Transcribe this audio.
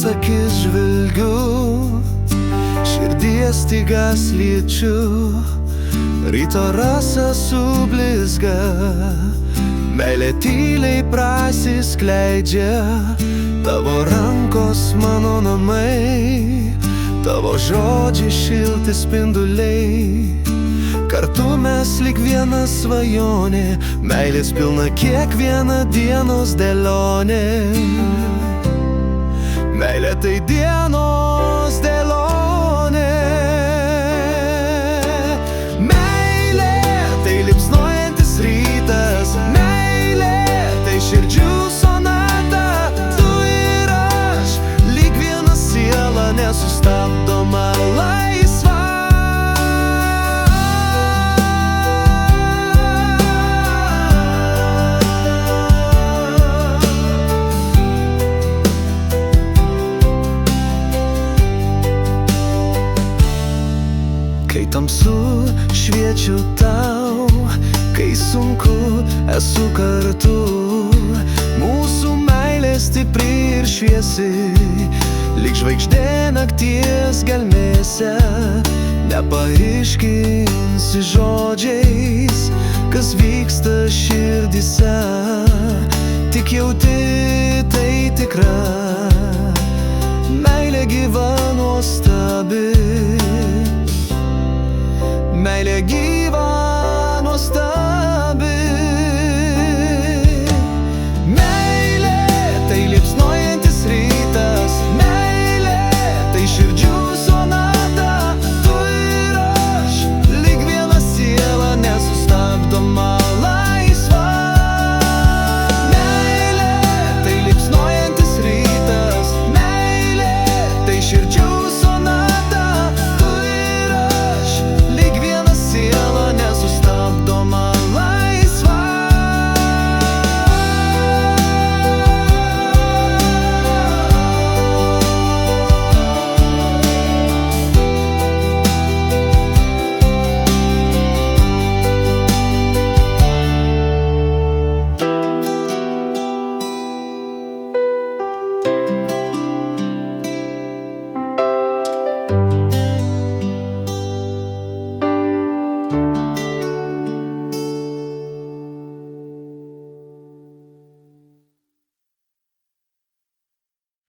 akis žvilgiu, širdies stygas liečiu, ryto rasa sublizga, meilė tyliai prasiskleidžia, tavo rankos mano namai, tavo žodžiai šilti spinduliai. Kartu mes lyg viena svajonė, meilės pilna kiekviena dienos dėlionė. Meilė tai dienos dėlionė. Meilė tai liepsnojantis rytas, meilė tai širdžių sonata. Tu ir aš, lyg viena siela nesustabdoma laisva. Kai tamsu, šviečiu tau, kai sunku, esu kartu. Mūsų meilė stipri ir šviesi, lyg žvaigždė nakties gelmėse. Nepaaiškinsi žodžiais, kas vyksta širdyse, tik jauti tai tikra. Meilė gyva nuostabi,